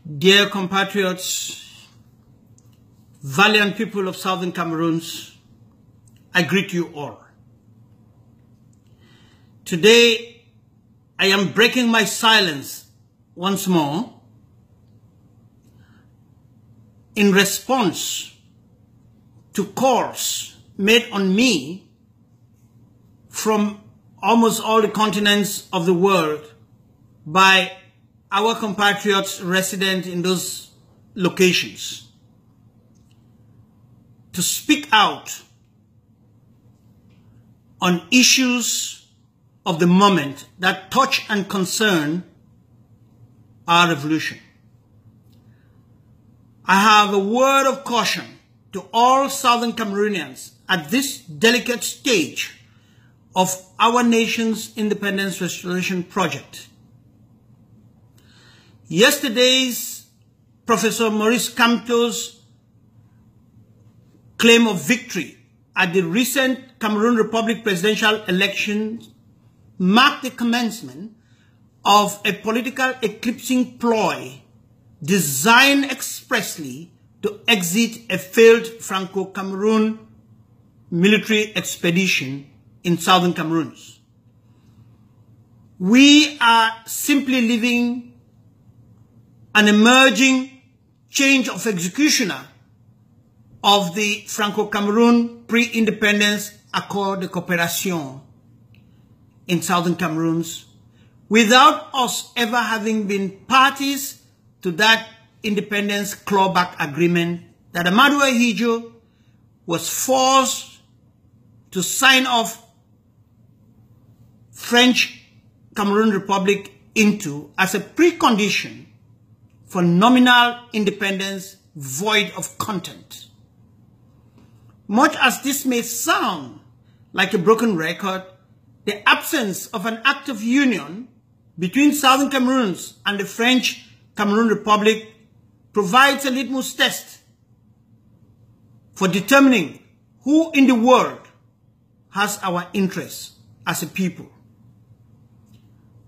Dear compatriots, valiant people of Southern Cameroons, I greet you all. Today, I am breaking my silence once more in response to calls made on me from almost all the continents of the world by our compatriots resident in those locations to speak out on issues of the moment that touch and concern our revolution. I have a word of caution to all Southern Cameroonians at this delicate stage of our nation's independence restoration project. Yesterday's Professor Maurice Kamto's claim of victory at the recent Cameroon Republic presidential elections marked the commencement of a political eclipsing ploy designed expressly to exit a failed Franco-Cameroon military expedition in southern Cameroon. We are simply living an emerging change of executioner of the Franco-Cameroon pre-independence Accord de Coopération in southern Cameroon, without us ever having been parties to that independence clawback agreement that Amadou Ahidjo was forced to sign off French Cameroon Republic into as a precondition for nominal independence void of content. Much as this may sound like a broken record, the absence of an act of union between Southern Cameroons and the French Cameroon Republic provides a litmus test for determining who in the world has our interests as a people.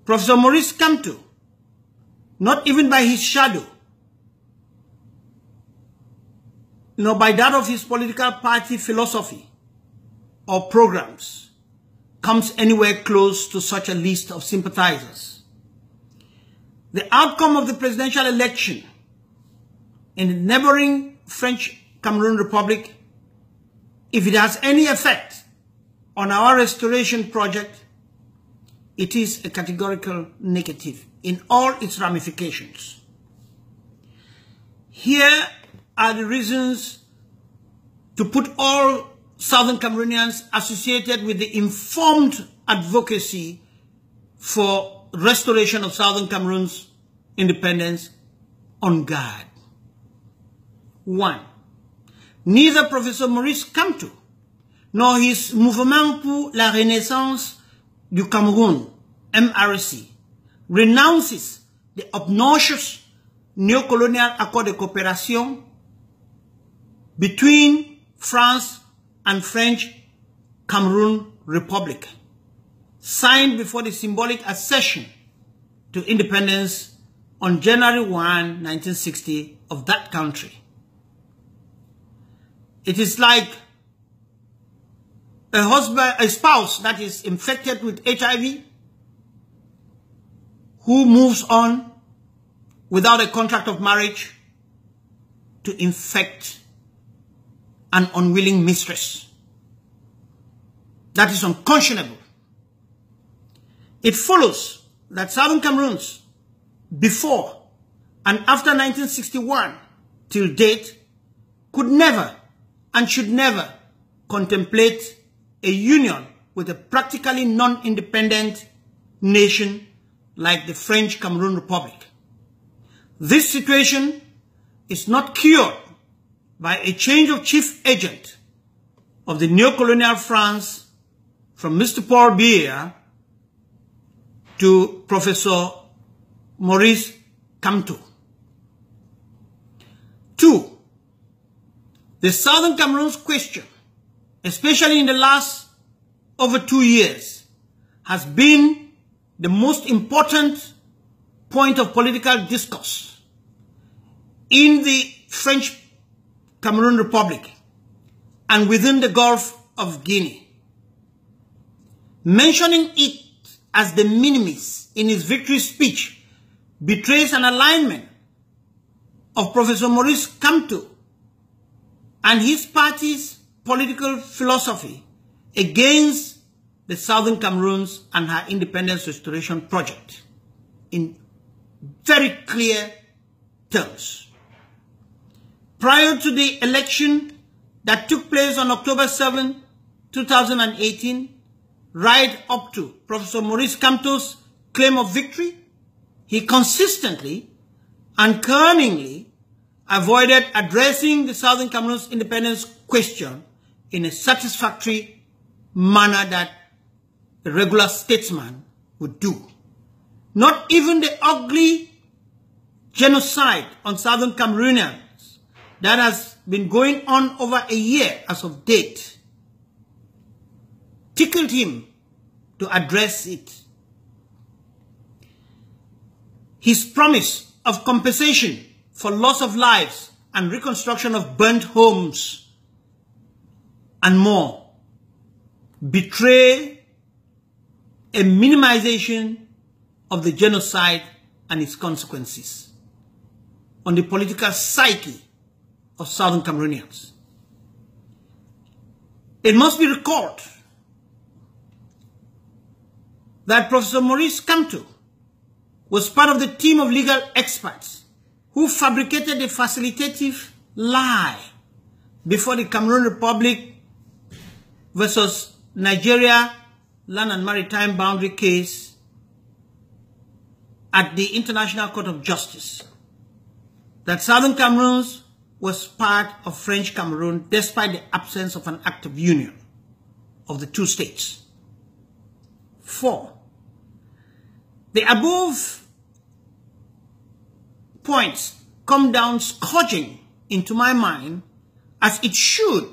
Professor Maurice Kamto, not even by his shadow, nor by that of his political party philosophy or programs, comes anywhere close to such a list of sympathizers. The outcome of the presidential election in the neighboring French Cameroon Republic, if it has any effect on our restoration project, it is a categorical negative in all its ramifications. Here are the reasons to put all Southern Cameroonians associated with the informed advocacy for restoration of Southern Cameroon's independence on guard. 1. Neither Professor Maurice Kamto nor his Mouvement pour la Renaissance du Cameroun, MRC, renounces the obnoxious neo-colonial Accord de Coopération between France and French Cameroon Republic, signed before the symbolic accession to independence on January 1, 1960 of that country. It is like a spouse that is infected with HIV who moves on without a contract of marriage to infect an unwilling mistress. That is unconscionable. It follows that Southern Cameroons, before and after 1961 till date, could never and should never contemplate a union with a practically non-independent nation like the French Cameroon Republic. This situation is not cured by a change of chief agent of the neo-colonial France from Mr. Paul Biya to Professor Maurice Kamto. 2. The Southern Cameroon's question, especially in the last over 2 years, has been the most important point of political discourse in the French Cameroon Republic and within the Gulf of Guinea. Mentioning it as the minimis in his victory speech betrays an alignment of Professor Maurice Kamto and his party's political philosophy against the Southern Cameroons and her independence restoration project in very clear terms. Prior to the election that took place on October 7, 2018, right up to Professor Maurice Kamto's claim of victory, he consistently and cunningly avoided addressing the Southern Cameroon's independence question in a satisfactory manner that a regular statesman would do. Not even the ugly genocide on Southern Cameroonians that has been going on over a year as of date tickled him to address it. His promise of compensation for loss of lives and reconstruction of burnt homes and more betray a minimization of the genocide and its consequences on the political psyche of Southern Cameroonians. It must be recalled that Professor Maurice Kamto was part of the team of legal experts who fabricated a facilitative lie before the Cameroon Republic versus Nigeria Land and Maritime Boundary case at the International Court of Justice, that Southern Cameroon was part of French Cameroon despite the absence of an act of union of the two states. 4. The above points come down scourging into my mind, as it should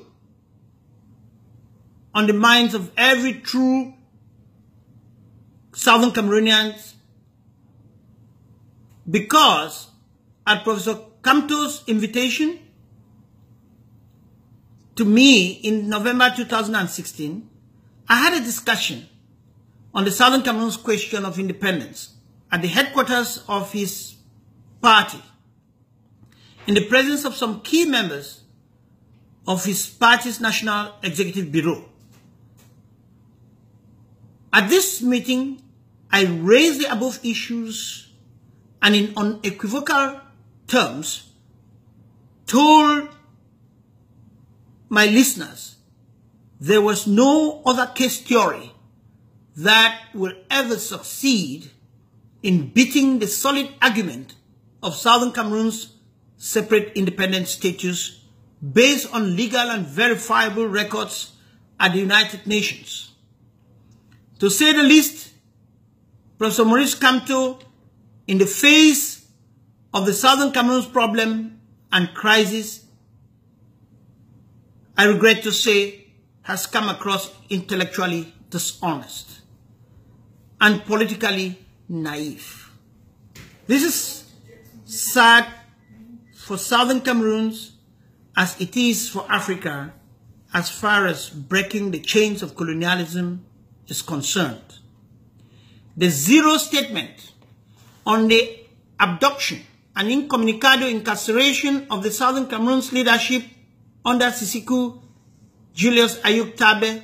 on the minds of every true Southern Cameroonians, because at Professor Kamto's invitation to me in November 2016, I had a discussion on the Southern Cameroon's question of independence at the headquarters of his party, in the presence of some key members of his party's National Executive Bureau. At this meeting, I raised the above issues and in unequivocal terms told my listeners there was no other case theory that will ever succeed in beating the solid argument of Southern Cameroon's separate independent status based on legal and verifiable records at the United Nations. To say the least, Professor Maurice Kamto, in the face of the Southern Cameroon's problem and crisis, I regret to say, has come across intellectually dishonest and politically naive. This is sad for Southern Cameroons as it is for Africa as far as breaking the chains of colonialism is concerned. The zero statement on the abduction and incommunicado incarceration of the Southern Cameroon's leadership under Sisiku Julius Ayuk Tabe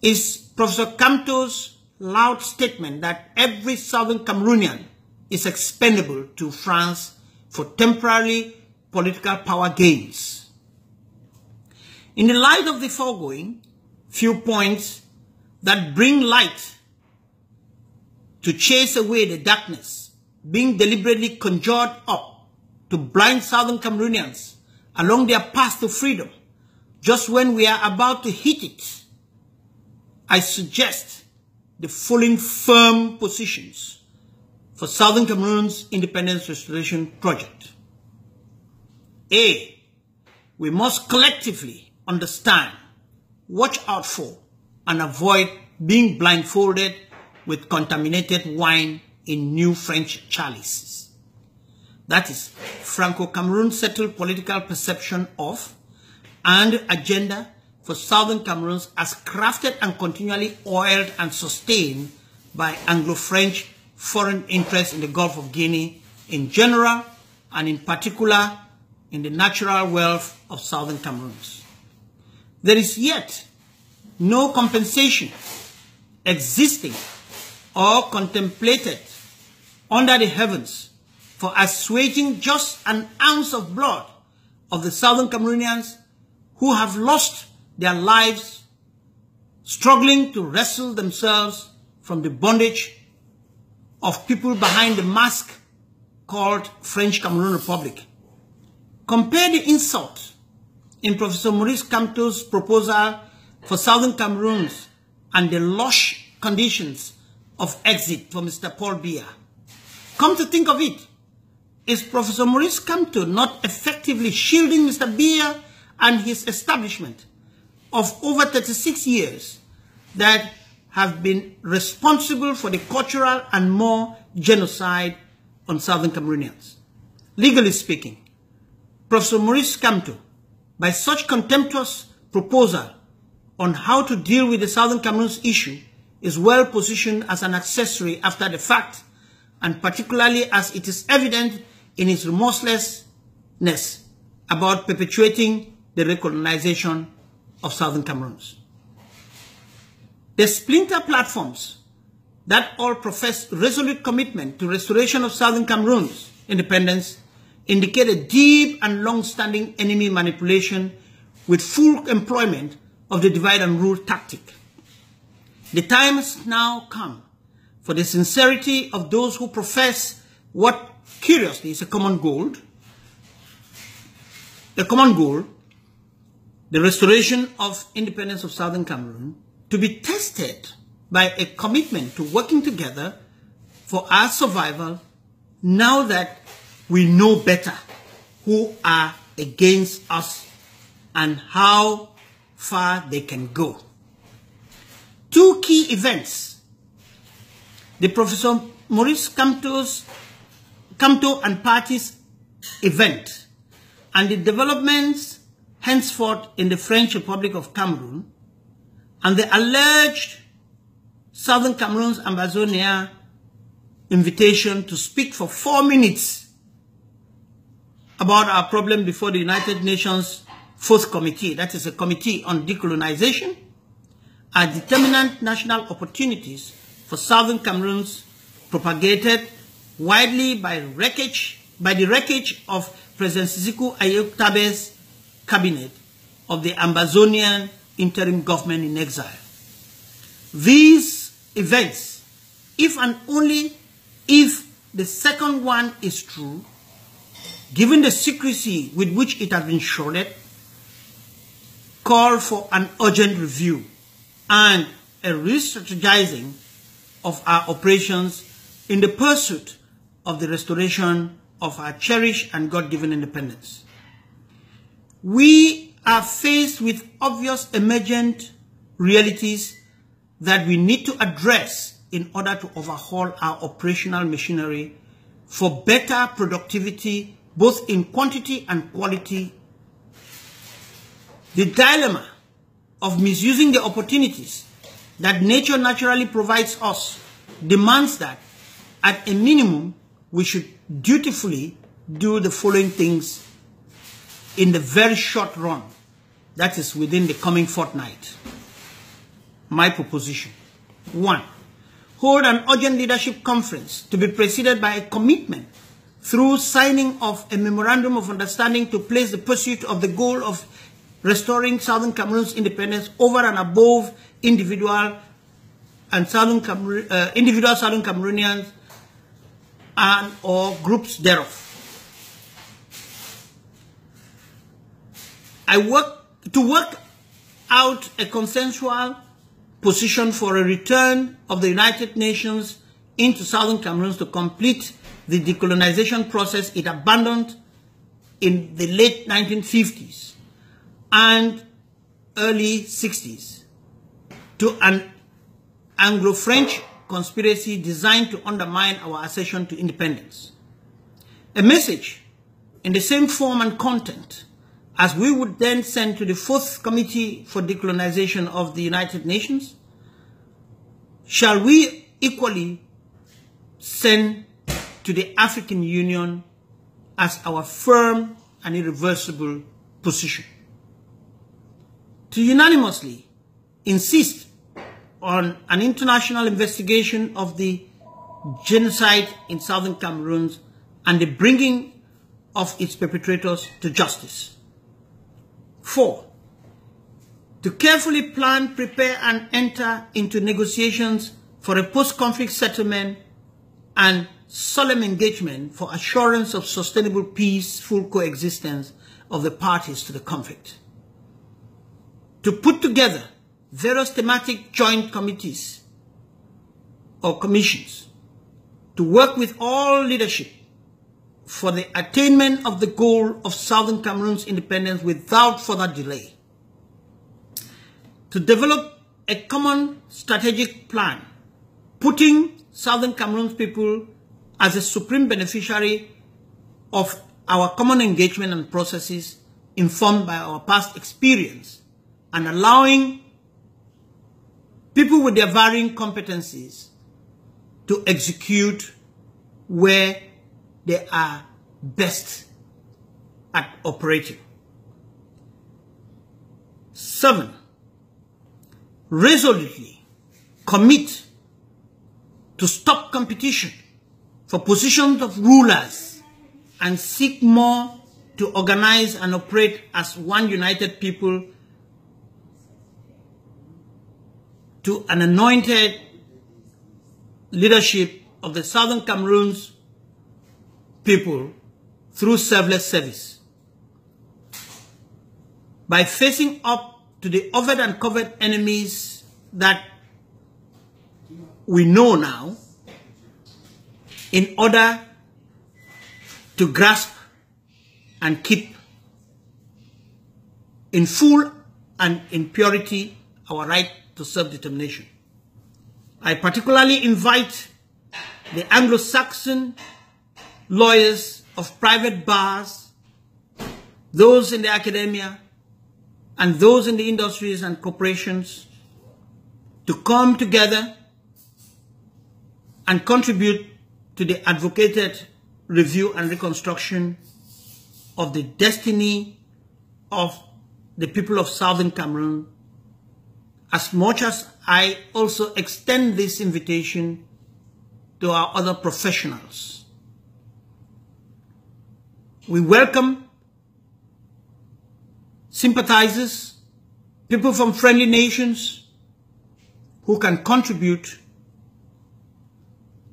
is Professor Kamto's loud statement that every Southern Cameroonian is expendable to France for temporary political power gains. In the light of the foregoing, few points that bring light to chase away the darkness being deliberately conjured up to blind Southern Cameroonians along their path to freedom, just when we are about to hit it, I suggest the following firm positions for Southern Cameroon's independence restoration project. A. We must collectively understand, watch out for, and avoid being blindfolded with contaminated wine in new French chalices. that is, Franco-Cameroon settled political perception of and agenda for Southern Cameroons as crafted and continually oiled and sustained by Anglo-French foreign interests in the Gulf of Guinea in general and in particular in the natural wealth of Southern Cameroons. There is yet no compensation existing or contemplated under the heavens for assuaging just an ounce of blood of the Southern Cameroonians who have lost their lives struggling to wrestle themselves from the bondage of people behind the mask called French Cameroon Republic. Compare the insult in Professor Maurice Kamto's proposal for Southern Cameroons and the lush conditions of exit for Mr. Paul Biya. Come to think of it, is Professor Maurice Kamto not effectively shielding Mr. Biya and his establishment of over 36 years that have been responsible for the cultural and more genocide on Southern Cameroonians? Legally speaking, Professor Maurice Kamto, by such contemptuous proposal on how to deal with the Southern Cameroons issue, is well positioned as an accessory after the fact, and particularly as it is evident in his remorselessness about perpetuating the recolonization of Southern Cameroons. The splinter platforms that all profess resolute commitment to restoration of Southern Cameroon's independence indicate a deep and long-standing enemy manipulation with full employment of the divide and rule tactic. The time has now come for the sincerity of those who profess what curiously is a common goal, the restoration of independence of Southern Cameroon, to be tested by a commitment to working together for our survival now that we know better who are against us and how far they can go. Two key events, the Professor Maurice Kamto and parties event and the developments henceforth in the French Republic of Cameroon and the alleged Southern Cameroon's ambassador invitation to speak for 4 minutes about our problem before the United Nations Fourth Committee, that is a committee on decolonization, are determinant national opportunities for Southern Cameroons propagated widely by the wreckage of President Sisiku Ayoktabe's cabinet of the Ambazonian interim government in exile. These events, if and only if the second one is true, given the secrecy with which it has been shrouded, call for an urgent review and a re-strategizing of our operations in the pursuit of the restoration of our cherished and God-given independence. We are faced with obvious emergent realities that we need to address in order to overhaul our operational machinery for better productivity, both in quantity and quality. The dilemma of misusing the opportunities that nature naturally provides us demands that, at a minimum, we should dutifully do the following things in the very short run, that is within the coming fortnight. My proposition: 1. Hold an urgent leadership conference to be preceded by a commitment through signing of a memorandum of understanding to place the pursuit of the goal of restoring Southern Cameroon's independence over and above individual Southern Cameroonians and or groups thereof. To work out a consensual position for a return of the United Nations into Southern Cameroon to complete the decolonization process it abandoned in the late 1950s and early 60s, to an Anglo-French conspiracy designed to undermine our accession to independence. a message in the same form and content as we would then send to the 4th Committee for Decolonization of the United Nations, shall we equally send to the African Union as our firm and irreversible position. To unanimously insist on an international investigation of the genocide in southern Cameroon and the bringing of its perpetrators to justice. 4, to carefully plan, prepare, and enter into negotiations for a post-conflict settlement and solemn engagement for assurance of sustainable peaceful coexistence of the parties to the conflict. To put together various thematic joint committees or commissions to work with all leadership for the attainment of the goal of Southern Cameroon's independence without further delay. To develop a common strategic plan, putting Southern Cameroon's people as a supreme beneficiary of our common engagement and processes informed by our past experience, and allowing people with their varying competencies to execute where they are best at operating. 7, resolutely commit to stop competition for positions of rulers and seek more to organize and operate as one united people to an anointed leadership of the Southern Cameroon's people through selfless service. By facing up to the overt and covert enemies that we know now, in order to grasp and keep in full and in purity our right to self-determination. I particularly invite the Anglo-Saxon lawyers of private bars, those in the academia, and those in the industries and corporations to come together and contribute to the advocated review and reconstruction of the destiny of the people of Southern Cameroon, as much as I also extend this invitation to our other professionals. We welcome sympathizers, people from friendly nations who can contribute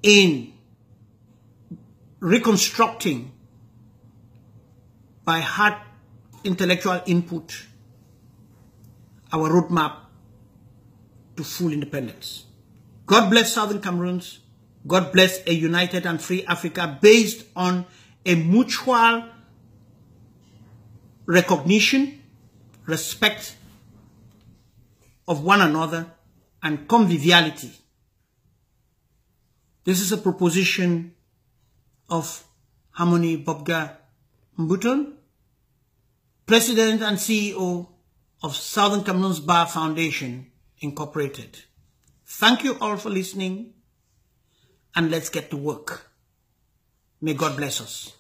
in reconstructing by hard intellectual input our roadmap to full independence. God bless Southern Cameroons. God bless a united and free Africa based on a mutual recognition, respect of one another, and conviviality. This is a proposition of Harmony Bobga Mbuton, President and CEO of Southern Cameroon's Bar Foundation, Incorporated. Thank you all for listening, and let's get to work. May God bless us.